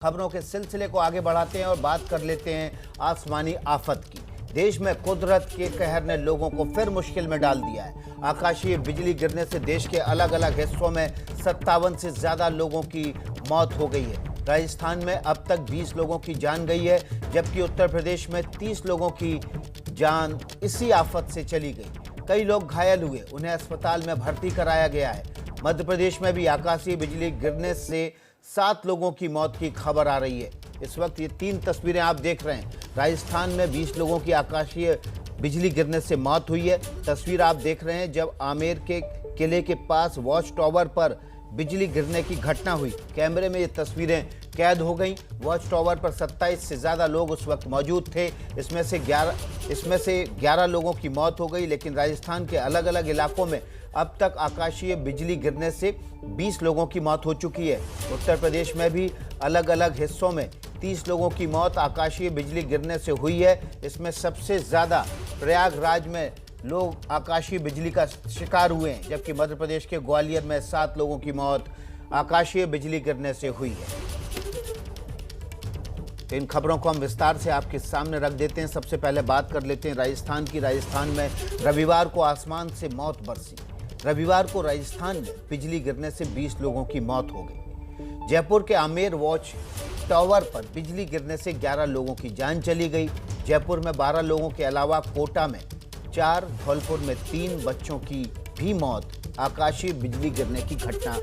खबरों के सिलसिले को आगे बढ़ाते हैं और बात कर लेते हैं आसमानी आफत की। देश में कुदरत के कहर ने लोगों को फिर मुश्किल में डाल दिया है। आकाशीय बिजली गिरने से देश के अलग अलग हिस्सों में 57 से ज्यादा लोगों की मौत हो गई है। राजस्थान में अब तक 20 लोगों की जान गई है, जबकि उत्तर प्रदेश में 30 लोगों की जान इसी आफत से चली गई। कई लोग घायल हुए, उन्हें अस्पताल में भर्ती कराया गया है। मध्य प्रदेश में भी आकाशीय बिजली गिरने से 7 लोगों की मौत की खबर आ रही है। इस वक्त ये 3 तस्वीरें आप देख रहे हैं। राजस्थान में 20 लोगों की आकाशीय बिजली गिरने से मौत हुई है। तस्वीर आप देख रहे हैं जब आमेर के किले के पास वॉच टावर पर बिजली गिरने की घटना हुई। कैमरे में ये तस्वीरें कैद हो गई। वॉच टावर पर 27 से ज़्यादा लोग उस वक्त मौजूद थे। इसमें से 11 लोगों की मौत हो गई, लेकिन राजस्थान के अलग अलग इलाकों में अब तक आकाशीय बिजली गिरने से 20 लोगों की मौत हो चुकी है। उत्तर प्रदेश में भी अलग अलग हिस्सों में 30 लोगों की मौत आकाशीय बिजली गिरने से हुई है। इसमें सबसे ज़्यादा प्रयागराज में लोग आकाशीय बिजली का शिकार हुए हैं, जबकि मध्य प्रदेश के ग्वालियर में 7 लोगों की मौत आकाशीय बिजली गिरने से हुई है। तो इन खबरों को हम विस्तार से आपके सामने रख देते हैं। सबसे पहले बात कर लेते हैं राजस्थान की। राजस्थान में रविवार को आसमान से मौत बरसी। रविवार को राजस्थान में बिजली गिरने से 20 लोगों की मौत हो गई। जयपुर के आमेर वॉच टावर पर बिजली गिरने से 11 लोगों की जान चली गई। जयपुर में 12 लोगों के अलावा कोटा में 4, धौलपुर में 3 बच्चों की भी मौत आकाशीय बिजली गिरने की घटना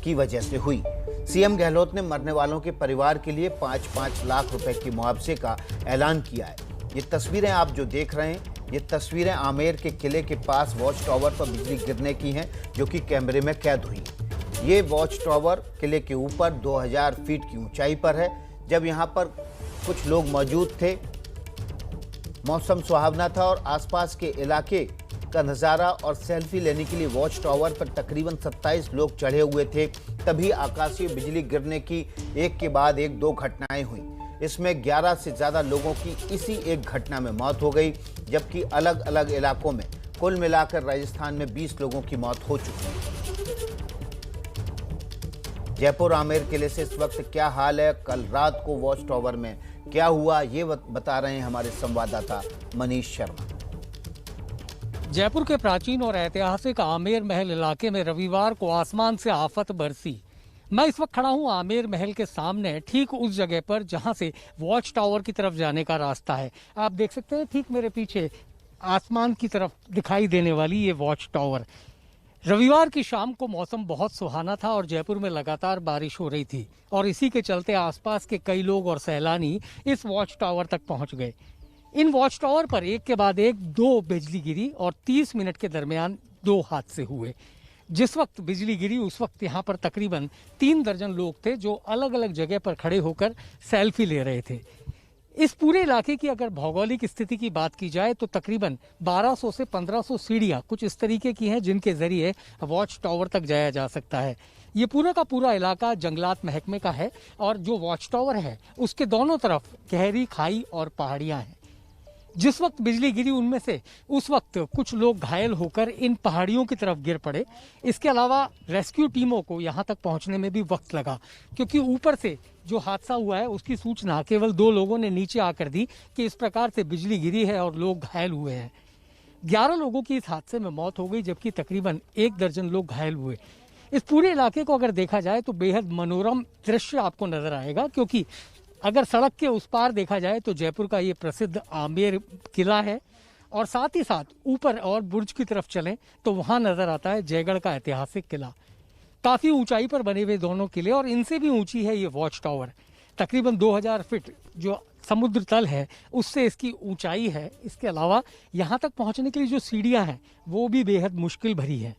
की वजह से हुई। सीएम गहलोत ने मरने वालों के परिवार के लिए 5-5 लाख रुपए की मुआवजे का ऐलान किया है। ये तस्वीरें आप जो देख रहे हैं, ये तस्वीरें आमेर के किले के पास वॉच टावर पर बिजली गिरने की हैं, जो कि कैमरे में कैद हुई। ये वॉच टावर किले के ऊपर 2000 फीट की ऊंचाई पर है। जब यहाँ पर कुछ लोग मौजूद थे, मौसम सुहावना था और आसपास के इलाके का नज़ारा और सेल्फी लेने के लिए वॉच टावर पर तकरीबन 27 लोग चढ़े हुए थे। तभी आकाशीय बिजली गिरने की एक के बाद एक 2 घटनाएं हुई। इसमें 11 से ज़्यादा लोगों की इसी एक घटना में मौत हो गई, जबकि अलग अलग इलाकों में कुल मिलाकर राजस्थान में 20 लोगों की मौत हो चुकी है। जयपुर आमेर किले से इस वक्त क्या हाल है, कल रात को वॉच टावर में क्या हुआ, ये बता रहे हैं हमारे संवाददाता मनीष शर्मा। जयपुर के प्राचीन और ऐतिहासिक आमेर महल इलाके में रविवार को आसमान से आफत बरसी। मैं इस वक्त खड़ा हूं आमेर महल के सामने, ठीक उस जगह पर जहां से वॉच टावर की तरफ जाने का रास्ता है। आप देख सकते हैं ठीक मेरे पीछे आसमान की तरफ दिखाई देने वाली ये वॉच टावर। रविवार की शाम को मौसम बहुत सुहाना था और जयपुर में लगातार बारिश हो रही थी, और इसी के चलते आसपास के कई लोग और सैलानी इस वॉच टावर तक पहुंच गए। इन वॉच टावर पर एक के बाद एक 2 बिजली गिरी और 30 मिनट के दरमियान 2 हादसे हुए। जिस वक्त बिजली गिरी उस वक्त यहाँ पर तकरीबन 3 दर्जन लोग थे जो अलग अलग जगह पर खड़े होकर सेल्फी ले रहे थे। इस पूरे इलाके की अगर भौगोलिक स्थिति की बात की जाए तो तकरीबन 1200 से 1500 सीढ़ियाँ कुछ इस तरीके की हैं जिनके जरिए वॉच टावर तक जाया जा सकता है। ये पूरा का पूरा इलाका जंगलात महकमे का है और जो वॉच टावर है उसके दोनों तरफ गहरी खाई और पहाड़ियाँ हैं। जिस वक्त बिजली गिरी उनमें से उस वक्त कुछ लोग घायल होकर इन पहाड़ियों की तरफ गिर पड़े। इसके अलावा रेस्क्यू टीमों को यहाँ तक पहुँचने में भी वक्त लगा, क्योंकि ऊपर से जो हादसा हुआ है उसकी सूचना केवल 2 लोगों ने नीचे आकर दी कि इस प्रकार से बिजली गिरी है और लोग घायल हुए हैं। 11 लोगों की इस हादसे में मौत हो गई, जबकि तकरीबन 1 दर्जन लोग घायल हुए। इस पूरे इलाके को अगर देखा जाए तो बेहद मनोरम दृश्य आपको नजर आएगा, क्योंकि अगर सड़क के उस पार देखा जाए तो जयपुर का ये प्रसिद्ध आमेर किला है, और साथ ही साथ ऊपर और बुर्ज की तरफ चलें तो वहाँ नजर आता है जयगढ़ का ऐतिहासिक किला। काफ़ी ऊंचाई पर बने हुए दोनों किले, और इनसे भी ऊंची है ये वॉच टावर। तकरीबन 2000 फीट जो समुद्र तल है उससे इसकी ऊंचाई है। इसके अलावा यहाँ तक पहुँचने के लिए जो सीढ़ियाँ हैं वो भी बेहद मुश्किल भरी है।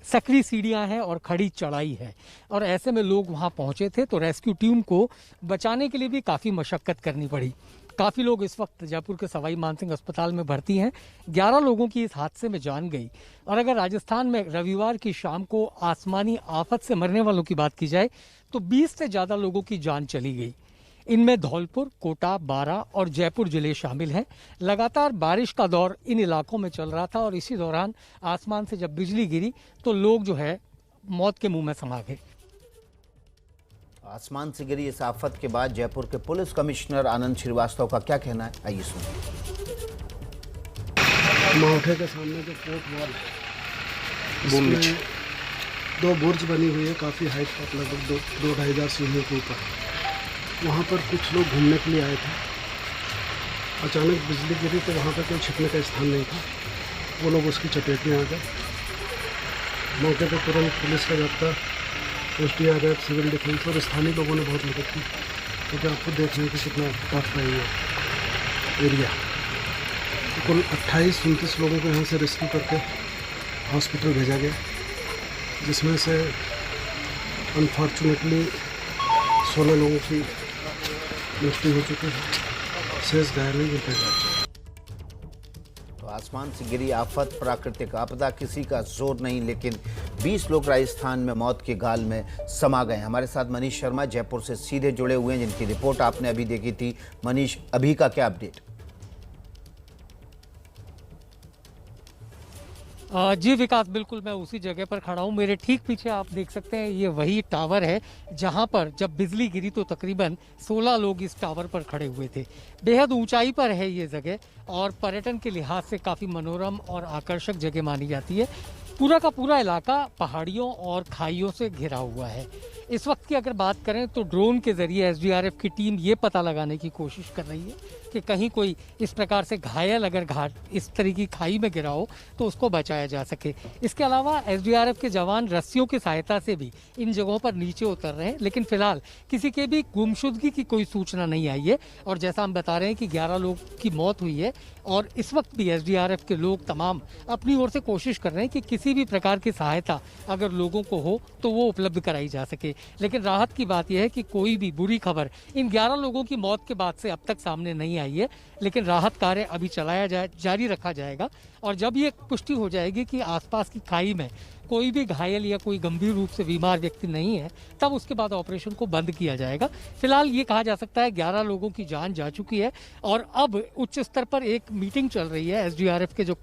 सकरी सीढ़ियाँ हैं और खड़ी चढ़ाई है, और ऐसे में लोग वहाँ पहुँचे थे तो रेस्क्यू टीम को बचाने के लिए भी काफ़ी मशक्क़त करनी पड़ी। काफ़ी लोग इस वक्त जयपुर के सवाई मानसिंह अस्पताल में भर्ती हैं। 11 लोगों की इस हादसे में जान गई। और अगर राजस्थान में रविवार की शाम को आसमानी आफत से मरने वालों की बात की जाए तो 20 से ज़्यादा लोगों की जान चली गई। इनमें धौलपुर, कोटा, बारां और जयपुर जिले शामिल हैं। लगातार बारिश का दौर इन इलाकों में चल रहा था, और इसी दौरान आसमान से जब बिजली गिरी तो लोग जो है मौत के मुंह में समा गए। आसमान से गिरी इस आफत के बाद जयपुर के पुलिस कमिश्नर आनंद श्रीवास्तव का क्या कहना है, आइए सुनिए। माउठे के सामने जो कोर्ट वॉल है उसमें 2 बुर्ज बनी हुई है, काफ़ी हाइट तक, लगभग 2-2,500 सीढ़ियों के ऊपर। वहाँ पर कुछ लोग घूमने के लिए आए थे। अचानक बिजली गिरी तो वहाँ पर कोई छिपने का स्थान नहीं था, वो लोग उसकी चपेट में आ गए। मौके पर तुरंत पुलिस का दफ्तर, SDRF, सिविल डिफेंस और स्थानीय लोगों ने बहुत मदद की, क्योंकि आपको देख रहे हैं कि कितना टफ है ये एरिया। तो कुल 28-29 लोगों को यहाँ से रेस्क्यू करके हॉस्पिटल भेजा गया, जिसमें से अनफॉर्चुनेटली 16 लोगों की मृत्यु हो चुकी है, शेष घायल नहीं गिरते जा। तो आसमान से गिरी आफत, प्राकृतिक आपदा, किसी का जोर नहीं, लेकिन 20 लोग राजस्थान में मौत के गाल में समा गए। हमारे साथ मनीष शर्मा जयपुर से सीधे जुड़े हुए हैं, जिनकी रिपोर्ट आपने अभी देखी थी। मनीष, अभी का क्या अपडेट? जी विकास, बिल्कुल मैं उसी जगह पर खड़ा हूँ। मेरे ठीक पीछे आप देख सकते हैं ये वही टावर है जहाँ पर जब बिजली गिरी तो तकरीबन 16 लोग इस टावर पर खड़े हुए थे। बेहद ऊंचाई पर है ये जगह और पर्यटन के लिहाज से काफ़ी मनोरम और आकर्षक जगह मानी जाती है। पूरा का पूरा इलाका पहाड़ियों और खाइयों से घिरा हुआ है। इस वक्त की अगर बात करें तो ड्रोन के जरिए SDRF की टीम ये पता लगाने की कोशिश कर रही है कि कहीं कोई इस प्रकार से घायल अगर घाट इस तरह की खाई में गिरा हो तो उसको बचाया जा सके। इसके अलावा SDRF के जवान रस्सियों की सहायता से भी इन जगहों पर नीचे उतर रहे हैं, लेकिन फिलहाल किसी के भी गुमशुदगी की कोई सूचना नहीं आई है। और जैसा हम बता रहे हैं कि 11 लोग की मौत हुई है और इस वक्त भी SDRF के लोग तमाम अपनी ओर से कोशिश कर रहे हैं कि किसी भी प्रकार की सहायता अगर लोगों को हो तो वो उपलब्ध कराई जा सके। लेकिन राहत की बात यह है कि कोई भी बुरी खबर इन 11 लोगों की मौत के बाद से अब तक सामने नहीं आई है, लेकिन राहत कार्य अभी जारी रखा जाएगा। और जब ये पुष्टि हो जाएगी कि आसपास की खाई में कोई भी घायल या कोई गंभीर रूप से बीमार व्यक्ति नहीं है, तब उसके बाद ऑपरेशन को बंद किया जाएगा। फिलहाल ये कहा जा सकता है 11 लोगों की जान जा चुकी है और अब उच्च स्तर पर एक मीटिंग चल रही है। SDRF के जो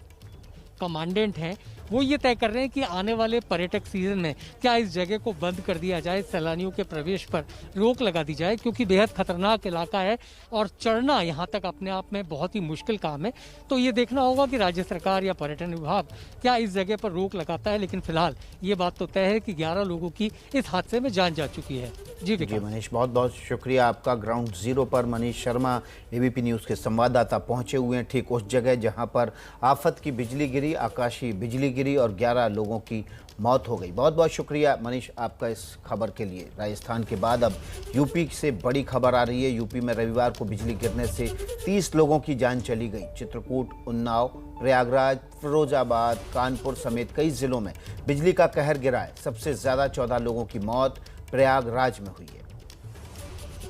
कमांडेंट हैं वो ये तय कर रहे हैं कि आने वाले पर्यटक सीजन में क्या इस जगह को बंद कर दिया जाए, सैलानियों के प्रवेश पर रोक लगा दी जाए, क्योंकि बेहद खतरनाक इलाका है और चढ़ना यहाँ तक अपने आप में बहुत ही मुश्किल काम है। तो ये देखना होगा कि राज्य सरकार या पर्यटन विभाग क्या इस जगह पर रोक लगाता है। लेकिन फिलहाल ये बात तो तय है कि 11 लोगों की इस हादसे में जान जा चुकी है। जी मनीष, बहुत बहुत शुक्रिया आपका। ग्राउंड जीरो पर मनीष शर्मा ABP न्यूज़ के संवाददाता पहुंचे हुए हैं, ठीक उस जगह जहां पर आफत की बिजली गिरी, आकाशीय बिजली गिरी और 11 लोगों की मौत हो गई। बहुत बहुत शुक्रिया मनीष आपका इस खबर के लिए। राजस्थान के बाद अब यूपी से बड़ी खबर आ रही है। यूपी में रविवार को बिजली गिरने से 30 लोगों की जान चली गई। चित्रकूट, उन्नाव, प्रयागराज, फिरोजाबाद, कानपुर समेत कई जिलों में बिजली का कहर गिरा है। सबसे ज़्यादा 14 लोगों की मौत प्रयागराज में हुई है।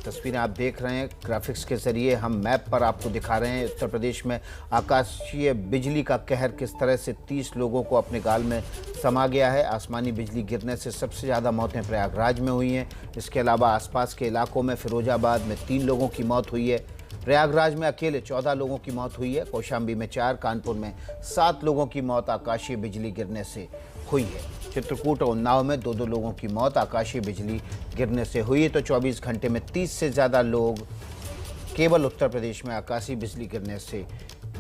तस्वीरें आप देख रहे हैं, ग्राफिक्स के जरिए हम मैप पर आपको दिखा रहे हैं उत्तर प्रदेश में आकाशीय बिजली का कहर किस तरह से 30 लोगों को अपने गाल में समा गया है। आसमानी बिजली गिरने से सबसे ज़्यादा मौतें प्रयागराज में हुई हैं। इसके अलावा आसपास के इलाकों में फिरोजाबाद में 3 लोगों की मौत हुई है। प्रयागराज में अकेले 14 लोगों की मौत हुई है। कौशाम्बी में 4, कानपुर में 7 लोगों की मौत आकाशीय बिजली गिरने से हुई है। चित्रकूट और उन्नाव में 2-2 लोगों की मौत आकाशीय बिजली गिरने से हुई है। तो 24 घंटे में 30 से ज़्यादा लोग केवल उत्तर प्रदेश में आकाशीय बिजली गिरने से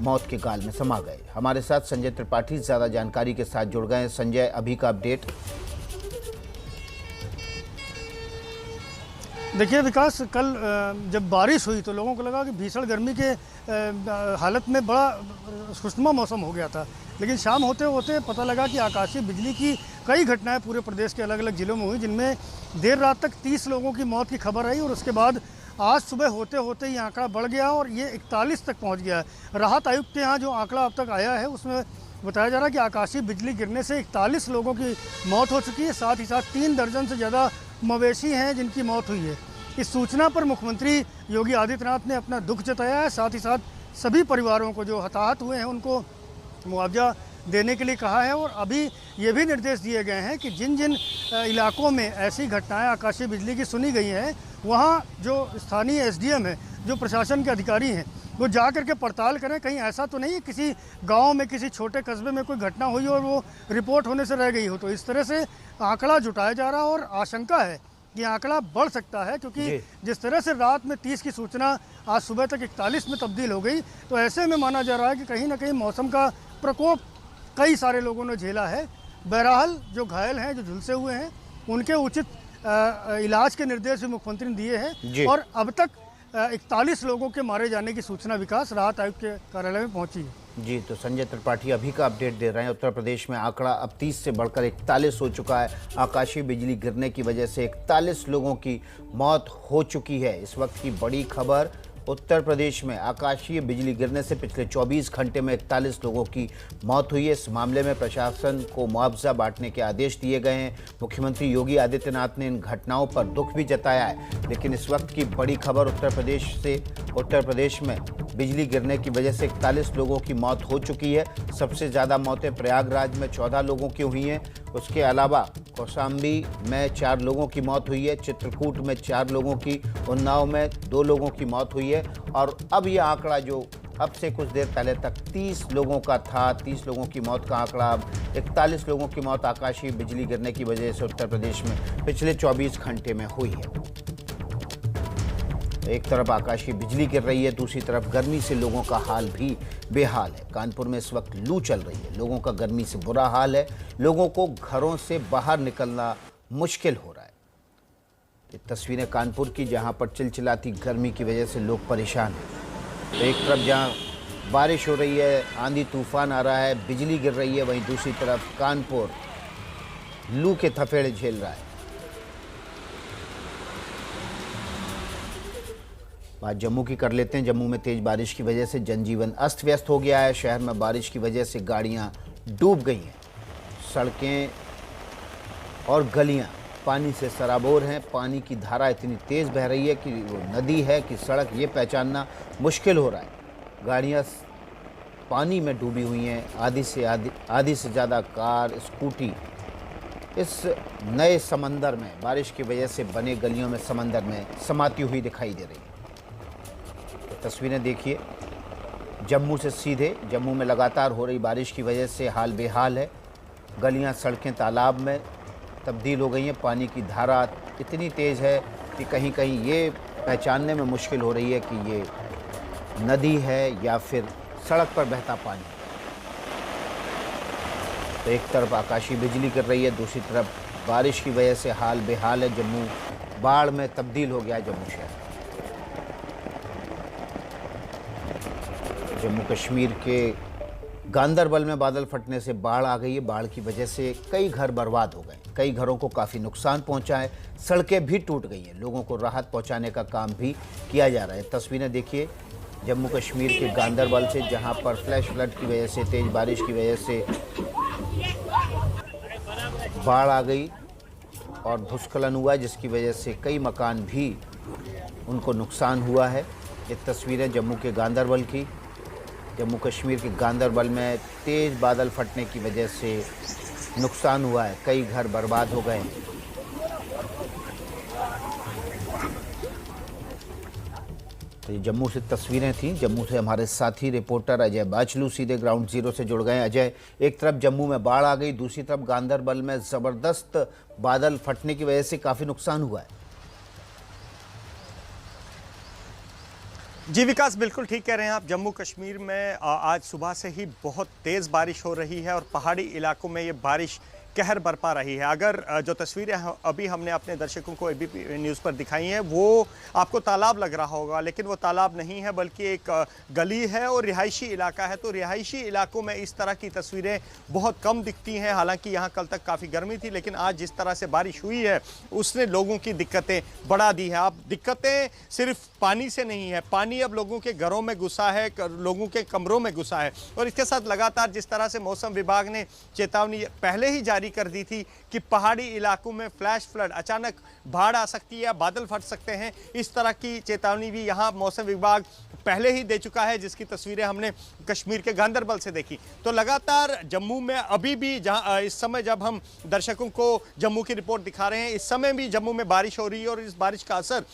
मौत के गाल में समा गए। हमारे साथ संजय त्रिपाठी ज़्यादा जानकारी के साथ जुड़ गए हैं। संजय, अभी का अपडेट। देखिए विकास, कल जब बारिश हुई तो लोगों को लगा कि भीषण गर्मी के हालत में बड़ा खुशनुमा मौसम हो गया था, लेकिन शाम होते होते पता लगा कि आकाशीय बिजली की कई घटनाएं पूरे प्रदेश के अलग अलग ज़िलों में हुई, जिनमें देर रात तक 30 लोगों की मौत की खबर आई और उसके बाद आज सुबह होते होते ये आंकड़ा बढ़ गया और ये 41 तक पहुँच गया है। राहत आयुक्त के यहाँ जो आंकड़ा अब तक आया है उसमें बताया जा रहा है कि आकाशीय बिजली गिरने से 41 लोगों की मौत हो चुकी है। साथ ही साथ 3 दर्जन से ज़्यादा मवेशी हैं जिनकी मौत हुई है। इस सूचना पर मुख्यमंत्री योगी आदित्यनाथ ने अपना दुख जताया है। साथ ही साथ सभी परिवारों को जो हताहत हुए हैं उनको मुआवजा देने के लिए कहा है और अभी ये भी निर्देश दिए गए हैं कि जिन जिन इलाकों में ऐसी घटनाएं आकाशीय बिजली की सुनी गई हैं वहाँ जो स्थानीय SDM है, जो प्रशासन के अधिकारी हैं, वो जा करके पड़ताल करें। कहीं ऐसा तो नहीं है किसी गांव में, किसी छोटे कस्बे में कोई घटना हुई और वो रिपोर्ट होने से रह गई हो। तो इस तरह से आंकड़ा जुटाया जा रहा और आशंका है कि आंकड़ा बढ़ सकता है, क्योंकि जी। जिस तरह से रात में 30 की सूचना आज सुबह तक 41 में तब्दील हो गई, तो ऐसे में माना जा रहा है कि कहीं ना कहीं मौसम का प्रकोप कई सारे लोगों ने झेला है। बहरहाल जो घायल हैं, जो झुलसे हुए हैं, उनके उचित इलाज के निर्देश भी मुख्यमंत्री ने दिए जी। हैं और अब तक 41 लोगों के मारे जाने की सूचना विकास राहत आयुक्त के कार्यालय में पहुंची है। जी, तो संजय त्रिपाठी अभी का अपडेट दे रहे हैं। उत्तर प्रदेश में आंकड़ा अब 30 से बढ़कर 41 हो चुका है। आकाशीय बिजली गिरने की वजह से 41 लोगों की मौत हो चुकी है। इस वक्त की बड़ी खबर, उत्तर प्रदेश में आकाशीय बिजली गिरने से पिछले 24 घंटे में 41 लोगों की मौत हुई है। इस मामले में प्रशासन को मुआवजा बांटने के आदेश दिए गए हैं। मुख्यमंत्री योगी आदित्यनाथ ने इन घटनाओं पर दुख भी जताया है। लेकिन इस वक्त की बड़ी खबर उत्तर प्रदेश में बिजली गिरने की वजह से 41 लोगों की मौत हो चुकी है। सबसे ज़्यादा मौतें प्रयागराज में 14 लोगों की हुई हैं। उसके अलावा कौशाम्बी में 4 लोगों की मौत हुई है, चित्रकूट में 4 लोगों की, उन्नाव में 2 लोगों की मौत हुई है। और अब ये आंकड़ा जो अब से कुछ देर पहले तक 30 लोगों का था, 30 लोगों की मौत का आंकड़ा अब 41 लोगों की मौत आकाशीय बिजली गिरने की वजह से उत्तर प्रदेश में पिछले 24 घंटे में हुई है। एक तरफ आकाशीय बिजली गिर रही है, दूसरी तरफ गर्मी से लोगों का हाल भी बेहाल है। कानपुर में इस वक्त लू चल रही है, लोगों का गर्मी से बुरा हाल है। लोगों को घरों से बाहर निकलना मुश्किल हो रहा है। ये तस्वीरें कानपुर की, जहां पर चिलचिलाती गर्मी की वजह से लोग परेशान हैं। तो एक तरफ जहां बारिश हो रही है, आंधी तूफान आ रहा है, बिजली गिर रही है, वहीं दूसरी तरफ कानपुर लू के थपेड़े झेल रहा है। बात जम्मू की कर लेते हैं। जम्मू में तेज बारिश की वजह से जनजीवन अस्त व्यस्त हो गया है। शहर में बारिश की वजह से गाड़ियां डूब गई हैं। सड़कें और गलियां पानी से सराबोर हैं। पानी की धारा इतनी तेज़ बह रही है कि वो नदी है कि सड़क, ये पहचानना मुश्किल हो रहा है। गाड़ियां पानी में डूबी हुई हैं। आधी से ज़्यादा कार, स्कूटी इस नए समंदर में, बारिश की वजह से बने गलियों में, समंदर में समाती हुई दिखाई दे रही है। तस्वीरें देखिए जम्मू से सीधे। जम्मू में लगातार हो रही बारिश की वजह से हाल बेहाल है। गलियां, सड़कें तालाब में तब्दील हो गई हैं। पानी की धारा इतनी तेज़ है कि कहीं कहीं ये पहचानने में मुश्किल हो रही है कि ये नदी है या फिर सड़क पर बहता पानी। तो एक तरफ आकाशीय बिजली गिर रही है, दूसरी तरफ बारिश की वजह से हाल बेहाल है। जम्मू बाढ़ में तब्दील हो गया है। जम्मू शहर, जम्मू कश्मीर के गांदरबल में बादल फटने से बाढ़ आ गई है। बाढ़ की वजह से कई घर बर्बाद हो गए, कई घरों को काफ़ी नुकसान पहुंचा है। सड़कें भी टूट गई हैं। लोगों को राहत पहुंचाने का काम भी किया जा रहा है। तस्वीरें देखिए जम्मू कश्मीर के गांदरबल से, जहां पर फ्लैश फ्लड की वजह से, तेज़ बारिश की वजह से बाढ़ आ गई और भूस्खलन हुआ, जिसकी वजह से कई मकान भी उनको नुकसान हुआ है। ये तस्वीरें जम्मू के गांदरबल की। जम्मू कश्मीर के गांदरबल में तेज़ बादल फटने की वजह से नुकसान हुआ है, कई घर बर्बाद हो गए। तो ये जम्मू से तस्वीरें थीं। जम्मू से हमारे साथी रिपोर्टर अजय बाचलू सीधे ग्राउंड जीरो से जुड़ गए। अजय, एक तरफ जम्मू में बाढ़ आ गई, दूसरी तरफ गांदरबल में ज़बरदस्त बादल फटने की वजह से काफ़ी नुकसान हुआ है। जी विकास, बिल्कुल ठीक कह रहे हैं आप। जम्मू कश्मीर में आज सुबह से ही बहुत तेज़ बारिश हो रही है और पहाड़ी इलाकों में ये बारिश कहर बरपा रही है। अगर जो तस्वीरें अभी हमने अपने दर्शकों को एबीपी न्यूज़ पर दिखाई हैं वो आपको तालाब लग रहा होगा, लेकिन वो तालाब नहीं है बल्कि एक गली है और रिहायशी इलाका है। तो रिहायशी इलाकों में इस तरह की तस्वीरें बहुत कम दिखती हैं। हालांकि यहाँ कल तक काफ़ी गर्मी थी, लेकिन आज जिस तरह से बारिश हुई है उसने लोगों की दिक्कतें बढ़ा दी हैं। अब दिक्कतें सिर्फ पानी से नहीं है, पानी अब लोगों के घरों में घुसा है, लोगों के कमरों में घुसा है। और इसके साथ लगातार जिस तरह से मौसम विभाग ने चेतावनी पहले ही जारी कर दी थी कि पहाड़ी इलाकों में फ्लैश फ्लड, अचानक बाढ़ आ सकती है, बादल फट सकते हैं, इस तरह की चेतावनी भी यहाँ मौसम विभाग पहले ही दे चुका है, जिसकी तस्वीरें हमने कश्मीर के गांदरबल से देखी। तो लगातार जम्मू में अभी भी, जहाँ इस समय जब हम दर्शकों को जम्मू की रिपोर्ट दिखा रहे हैं, इस समय भी जम्मू में बारिश हो रही है और इस बारिश का असर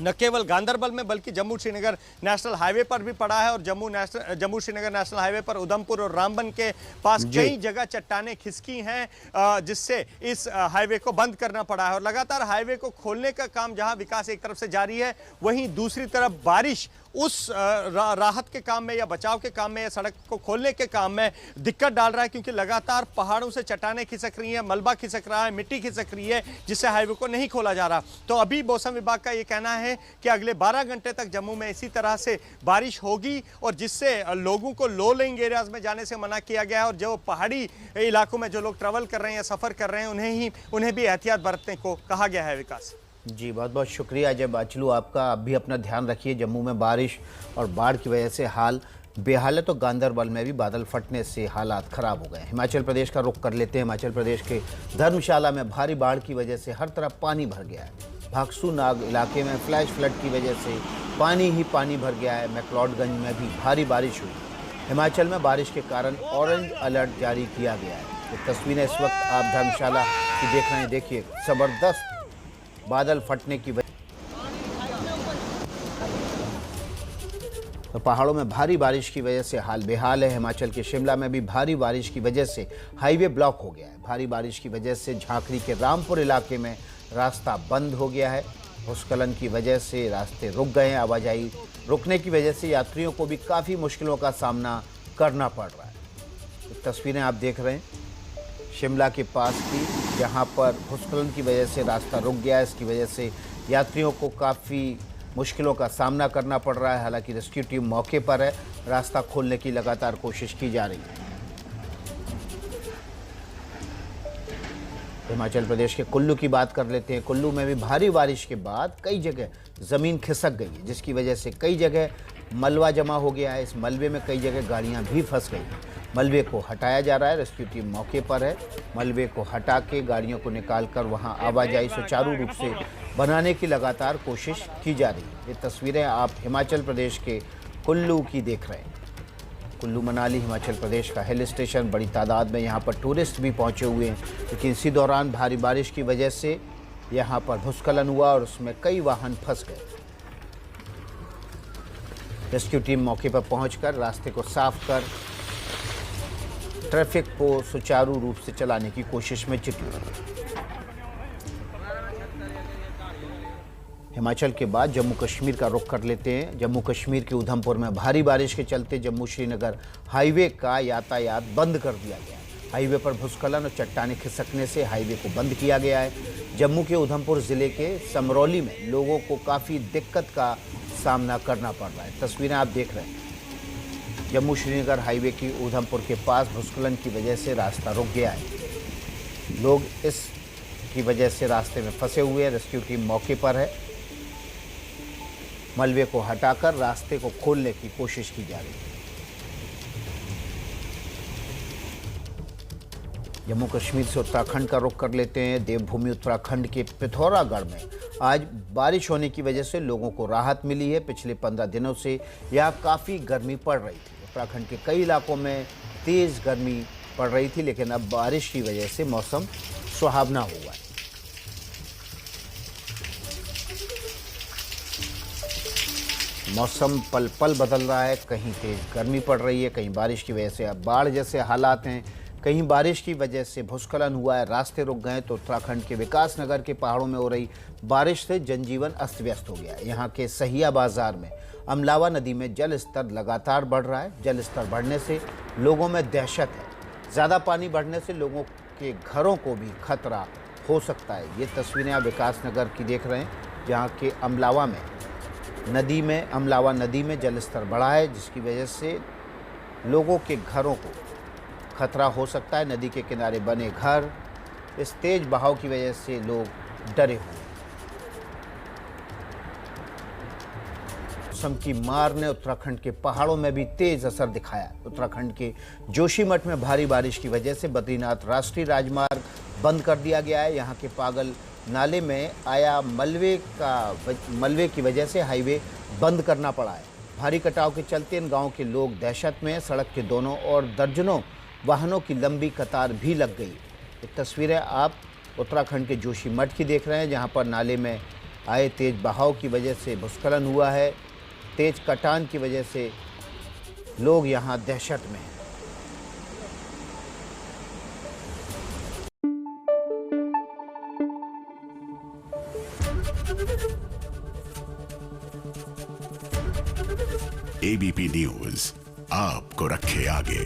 न केवल गांदरबल में बल्कि जम्मू श्रीनगर नेशनल हाईवे पर भी पड़ा है और जम्मू श्रीनगर नेशनल हाईवे पर उधमपुर और रामबन के पास कई जगह चट्टानें खिसकी हैं जिससे इस हाईवे को बंद करना पड़ा है। और लगातार हाईवे को खोलने का काम जहां विकास एक तरफ से जारी है, वहीं दूसरी तरफ बारिश उस राहत के काम में या बचाव के काम में या सड़क को खोलने के काम में दिक्कत डाल रहा है, क्योंकि लगातार पहाड़ों से चट्टानें खिसक रही हैं, मलबा खिसक रहा है, मिट्टी खिसक रही है, जिससे हाईवे को नहीं खोला जा रहा। तो अभी मौसम विभाग का ये कहना है कि अगले 12 घंटे तक जम्मू में इसी तरह से बारिश होगी और जिससे लोगों को लो लेइंग एरियाज में जाने से मना किया गया है और जो पहाड़ी इलाकों में जो लोग ट्रैवल कर रहे हैं या सफर कर रहे हैं उन्हें भी एहतियात बरतने को कहा गया है। विकास जी, बहुत बहुत शुक्रिया अजय बाचलू आपका। आप भी अपना ध्यान रखिए। जम्मू में बारिश और बाढ़ की वजह से हाल बेहाल है, तो गांदरबल में भी बादल फटने से हालात खराब हो गए। हिमाचल प्रदेश का रुख कर लेते हैं। हिमाचल प्रदेश के धर्मशाला में भारी बाढ़ की वजह से हर तरफ पानी भर गया है। भागसू नाग इलाके में फ्लैश फ्लड की वजह से पानी ही पानी भर गया है। मैक्लोडगंज में भी भारी बारिश हुई। हिमाचल में बारिश के कारण ऑरेंज अलर्ट जारी किया गया है। तो तस्वीरें इस वक्त आप धर्मशाला की देख रहे हैं। देखिए, ज़बरदस्त बादल फटने की वजह तो पहाड़ों में भारी बारिश की वजह से हाल बेहाल है। हिमाचल के शिमला में भी भारी बारिश की वजह से हाईवे ब्लॉक हो गया है। भारी बारिश की वजह से झांकड़ी के रामपुर इलाके में रास्ता बंद हो गया है। भूस्खलन की वजह से रास्ते रुक गए हैं। आवाजाही रुकने की वजह से यात्रियों को भी काफ़ी मुश्किलों का सामना करना पड़ रहा है। तो तस्वीरें आप देख रहे हैं शिमला के पास की, जहां पर भूस्खलन की वजह से रास्ता रुक गया है। इसकी वजह से यात्रियों को काफ़ी मुश्किलों का सामना करना पड़ रहा है। हालांकि रेस्क्यू टीम मौके पर है। रास्ता खोलने की लगातार कोशिश की जा रही है। हिमाचल प्रदेश के कुल्लू की बात कर लेते हैं। कुल्लू में भी भारी बारिश के बाद कई जगह ज़मीन खिसक गई है, जिसकी वजह से कई जगह मलबा जमा हो गया है। इस मलबे में कई जगह गाड़ियां भी फंस गई हैं। मलबे को हटाया जा रहा है। रेस्क्यू टीम मौके पर है। मलबे को हटा के गाड़ियों को निकालकर वहां आवाजाही सुचारू रूप से बनाने की लगातार कोशिश की जा रही है। ये तस्वीरें आप हिमाचल प्रदेश के कुल्लू की देख रहे हैं। कुल्लू मनाली हिमाचल प्रदेश का हिल स्टेशन, बड़ी तादाद में यहाँ पर टूरिस्ट भी पहुँचे हुए हैं। लेकिन इसी दौरान भारी बारिश की वजह से यहाँ पर भूस्खलन हुआ और उसमें कई वाहन फंस गए। रेस्क्यू टीम मौके पर पहुंचकर रास्ते को साफ कर ट्रैफिक को सुचारू रूप से चलाने की कोशिश में जुटी है। हिमाचल के बाद जम्मू कश्मीर का रुख कर लेते हैं। जम्मू कश्मीर के उधमपुर में भारी बारिश के चलते जम्मू श्रीनगर हाईवे का यातायात बंद कर दिया गया है। हाईवे पर भूस्खलन और चट्टानें खिसकने से हाईवे को बंद किया गया है। जम्मू के उधमपुर ज़िले के समरौली में लोगों को काफ़ी दिक्कत का सामना करना पड़ रहा है। तस्वीरें आप देख रहे हैं। जम्मू श्रीनगर हाईवे की उधमपुर के पास भूस्खलन की वजह से रास्ता रुक गया है। लोग इस की वजह से रास्ते में फंसे हुए हैं। रेस्क्यू टीम मौके पर है। मलबे को हटाकर रास्ते को खोलने की कोशिश की जा रही है। जम्मू कश्मीर से उत्तराखंड का रुख कर लेते हैं। देवभूमि उत्तराखंड के पिथौरागढ़ में आज बारिश होने की वजह से लोगों को राहत मिली है। पिछले 15 दिनों से यहाँ काफ़ी गर्मी पड़ रही थी। उत्तराखंड के कई इलाकों में तेज़ गर्मी पड़ रही थी, लेकिन अब बारिश की वजह से मौसम सुहावना हुआ है। मौसम पल पल बदल रहा है। कहीं तेज़ गर्मी पड़ रही है, कहीं बारिश की वजह से अब बाढ़ जैसे हालात हैं, कहीं बारिश की वजह से भूस्खलन हुआ है, रास्ते रुक गए। तो उत्तराखंड के विकास नगर के पहाड़ों में हो रही बारिश से जनजीवन अस्त व्यस्त हो गया है। यहाँ के सहिया बाजार में अमलावा नदी में जल स्तर लगातार बढ़ रहा है। जल स्तर बढ़ने से लोगों में दहशत है। ज़्यादा पानी बढ़ने से लोगों के घरों को भी खतरा हो सकता है। ये तस्वीरें आप विकास नगर की देख रहे हैं, जहाँ के अमलावा नदी में जल स्तर बढ़ा है, जिसकी वजह से लोगों के घरों को खतरा हो सकता है। नदी के किनारे बने घर इस तेज बहाव की वजह से लोग डरे हुए हैं। मौसम की मार ने उत्तराखंड के पहाड़ों में भी तेज असर दिखाया। उत्तराखंड के जोशीमठ में भारी बारिश की वजह से बद्रीनाथ राष्ट्रीय राजमार्ग बंद कर दिया गया है। यहाँ के पागल नाले में आया मलबे की वजह से हाईवे बंद करना पड़ा है। भारी कटाव के चलते इन गाँव के लोग दहशत में। सड़क के दोनों ओर दर्जनों वाहनों की लंबी कतार भी लग गई। ये तस्वीरें आप उत्तराखंड के जोशीमठ की देख रहे हैं, जहां पर नाले में आए तेज बहाव की वजह से भूस्खलन हुआ है। तेज कटान की वजह से लोग यहाँ दहशत में हैं। एबीपी न्यूज आपको रखे आगे।